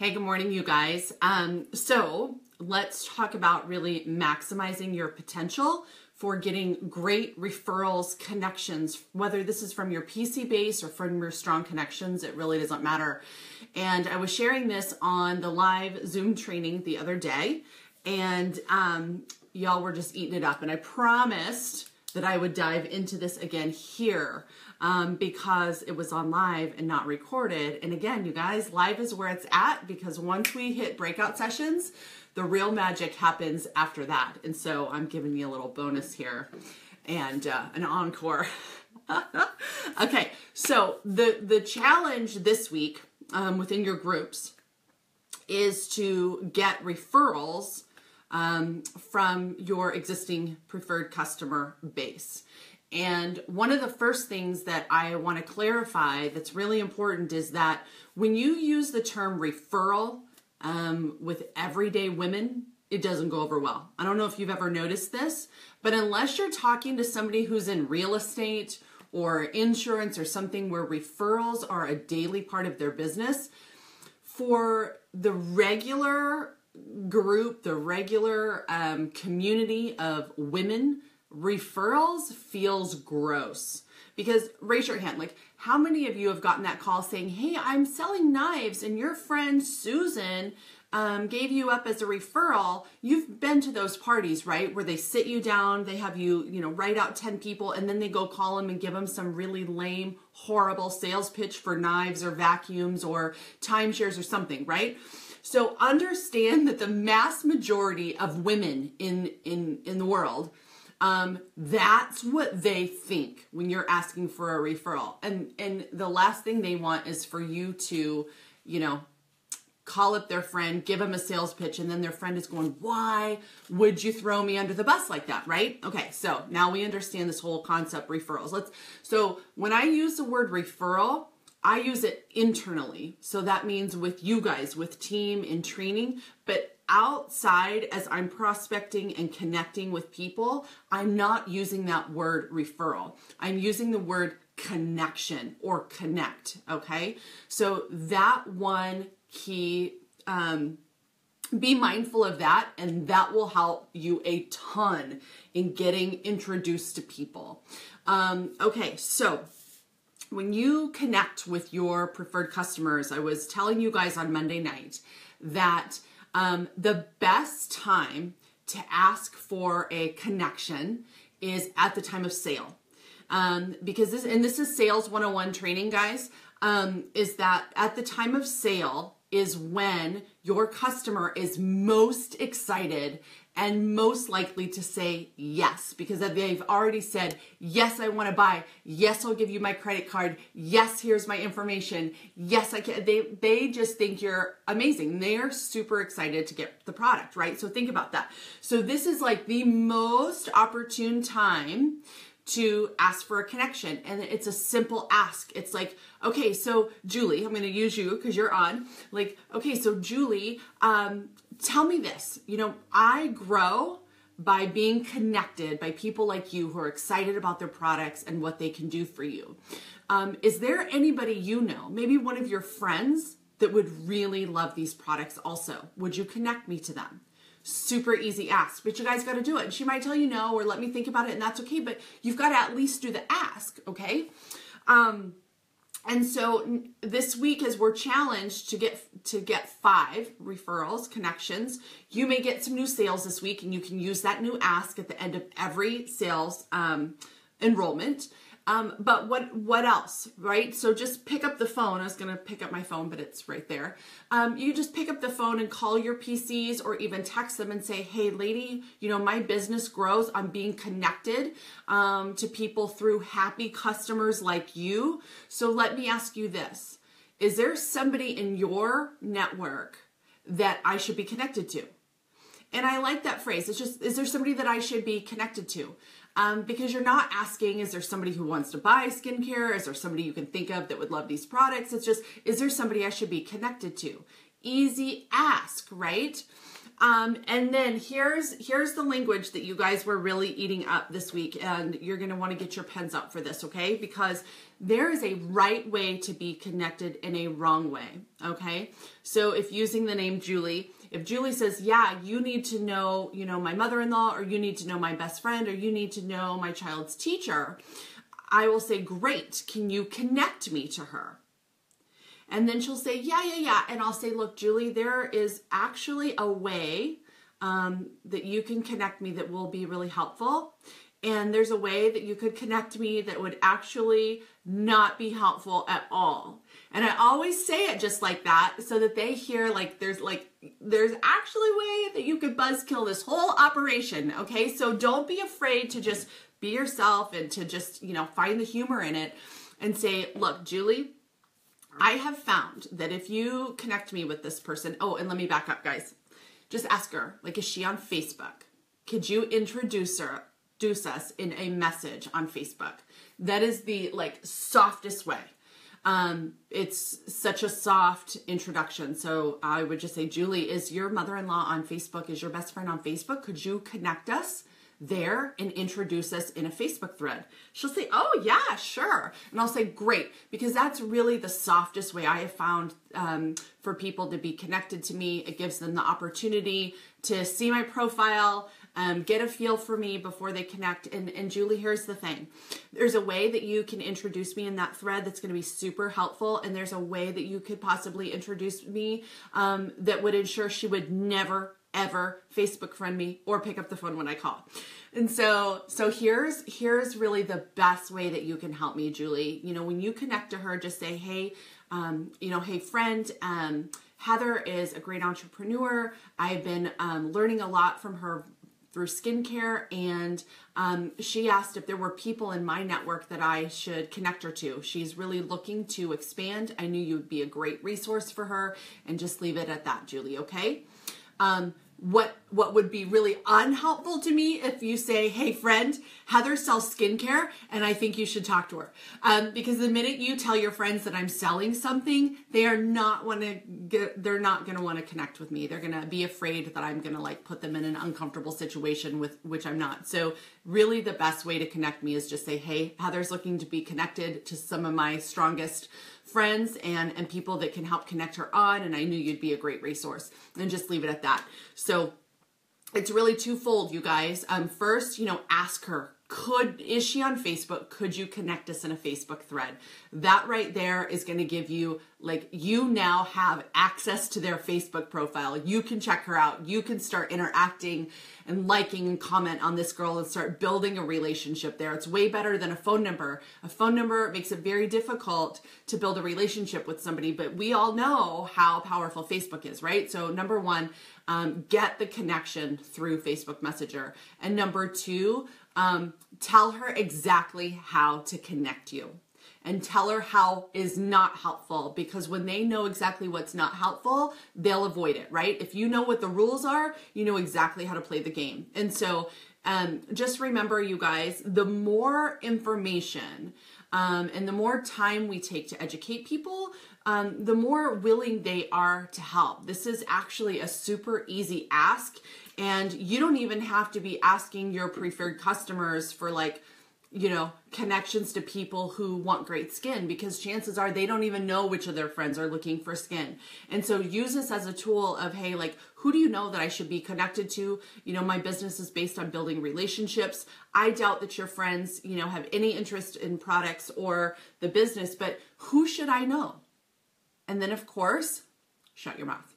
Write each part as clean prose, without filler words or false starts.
Hey, good morning, you guys. So let's talk about really maximizing your potential for getting great referrals, connections, whether this is from your PC base or from your strong connections, it really doesn't matter. And I was sharing this on the live Zoom training the other day, and y'all were just eating it up. And I promised that I would dive into this again here because it was on live and not recorded. And again, you guys, live is where it's at, because once we hit breakout sessions, the real magic happens after that. And so I'm giving you a little bonus here and an encore. Okay, so the challenge this week within your groups is to get referrals from your existing preferred customer base. And one of the first things that I want to clarify that's really important is that when you use the term referral with everyday women, it doesn't go over well. I don't know if you've ever noticed this, but unless you're talking to somebody who's in real estate or insurance or something where referrals are a daily part of their business, for the regular group, the regular community of women, referrals feels gross. Because raise your hand, like how many of you have gotten that call saying, hey, I'm selling knives and your friend Susan gave you up as a referral? You've been to those parties, right? Where they sit you down, they have you, write out 10 people, and then they go call them and give them some really lame, horrible sales pitch for knives or vacuums or timeshares or something, right? So understand that the mass majority of women in the world, that's what they think when you're asking for a referral. And the last thing they want is for you to, call up their friend, give them a sales pitch, and then their friend is going, why would you throw me under the bus like that, right? Okay, so now we understand this whole concept, referrals. So when I use the word referral, I use it internally. So that means with you guys, with team and training, but outside as I'm prospecting and connecting with people, I'm not using that word referral. I'm using the word connection or connect, okay? So that one key, be mindful of that, and that will help you a ton in getting introduced to people. Okay, so when you connect with your preferred customers, I was telling you guys on Monday night that the best time to ask for a connection is at the time of sale. Because this is Sales 101 training, guys, is that at the time of sale is when your customer is most excited and most likely to say yes, because they've already said, yes, I want to buy. Yes, I'll give you my credit card. Yes, here's my information. Yes, I can. They just think you're amazing. They're super excited to get the product, right? So think about that. So this is like the most opportune time to ask for a connection. And it's a simple ask. It's like, okay, so Julie, I'm going to use you because you're on. Like, okay, so Julie, tell me this. I grow by being connected by people like you who are excited about their products and what they can do for you. Is there anybody you know, maybe one of your friends, that would really love these products also? Would you connect me to them? Super easy ask, but you guys got to do it. And she might tell you no, or let me think about it, and that's okay, but you've got to at least do the ask, okay? And so this week, as we're challenged to get 5 referrals, connections, you may get some new sales this week, and you can use that new ask at the end of every sales enrollment. But what else, right? So just pick up the phone. I was going to pick up my phone, but it's right there. You just pick up the phone and call your PCs or even text them and say, hey, lady, my business grows. I'm being connected to people through happy customers like you. So let me ask you this. Is there somebody in your network that I should be connected to? And I like that phrase. It's just, is there somebody that I should be connected to? Because you're not asking, is there somebody who wants to buy skincare? Is there somebody you can think of that would love these products? It's just, is there somebody I should be connected to? easy ask, right? And then here's the language that you guys were really eating up this week, and you're going to want to get your pens up for this, okay? Because there is a right way to be connected and a wrong way, okay? So if using the name Julie, if Julie says, yeah, you need to know, my mother-in-law, or you need to know my best friend, or you need to know my child's teacher, I will say, great, can you connect me to her? And then she'll say, yeah. And I'll say, look, Julie, there is actually a way that you can connect me that will be really helpful. And there's a way that you could connect me that would actually not be helpful at all. And I always say it just like that so that they hear there's actually a way that you could buzzkill this whole operation. Okay, so don't be afraid to just be yourself and to just, find the humor in it and say, look, Julie, I have found that if you connect me with this person, oh, and let me back up, guys. Just ask her, is she on Facebook? Could you introduce us in a message on Facebook? That is the softest way. It's such a soft introduction. So I would just say, Julie, is your mother-in-law on Facebook? Is your best friend on Facebook? Could you connect us there and introduce us in a Facebook thread? She'll say, oh yeah, sure. And I'll say, great, because that's really the softest way I have found for people to be connected to me. It gives them the opportunity to see my profile, get a feel for me before they connect. And Julie, here's the thing. There's a way that you can introduce me in that thread that's going to be super helpful. And there's a way that you could possibly introduce me that would ensure she would never ever Facebook friend me or pick up the phone when I call. And so here's really the best way that you can help me, Julie. When you connect to her, just say, hey, hey friend, Heather is a great entrepreneur. I've been learning a lot from her through skincare, and she asked if there were people in my network that I should connect her to. She's really looking to expand. I knew you would be a great resource for her, and just leave it at that, Julie, okay? What would be really unhelpful to me if you say, hey friend, Heather sells skincare and I think you should talk to her. Because the minute you tell your friends that I'm selling something, they're not going to want to connect with me. They're going to be afraid that I'm going to put them in an uncomfortable situation with which I'm not. So really the best way to connect me is just say, hey, Heather's looking to be connected to some of my strongest friends and people that can help connect her on, and I knew you'd be a great resource, and just leave it at that. So it's really twofold, you guys. First, ask her, is she on Facebook? Could you connect us in a Facebook thread? That right there is going to give you, you now have access to their Facebook profile. You can check her out. You can start interacting and liking and comment on this girl and start building a relationship there. It's way better than a phone number. A phone number makes it very difficult to build a relationship with somebody, but we all know how powerful Facebook is, right? So number one, get the connection through Facebook Messenger. And number two, tell her exactly how to connect you. And tell her how is not helpful, because when they know exactly what's not helpful, they'll avoid it, right? If you know what the rules are, you know exactly how to play the game. And so just remember, you guys, the more information and the more time we take to educate people, the more willing they are to help. This is actually a super easy ask, and you don't even have to be asking your preferred customers for connections to people who want great skin, because chances are they don't even know which of their friends are looking for skin. And so use this as a tool of, hey, who do you know that I should be connected to? My business is based on building relationships. I doubt that your friends, have any interest in products or the business, but who should I know? And then of course, shut your mouth.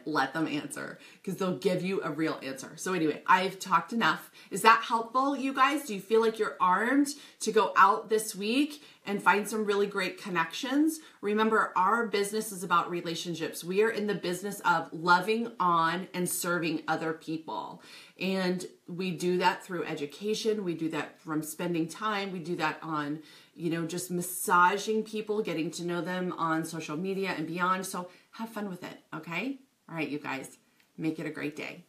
Let them answer, because they'll give you a real answer. So anyway, I've talked enough. Is that helpful, you guys? Do you feel like you're armed to go out this week and find some really great connections? Remember, our business is about relationships. We are in the business of loving on and serving other people. And we do that through education. We do that from spending time. We do that on, just massaging people, getting to know them on social media and beyond. So have fun with it, okay? All right, you guys, make it a great day.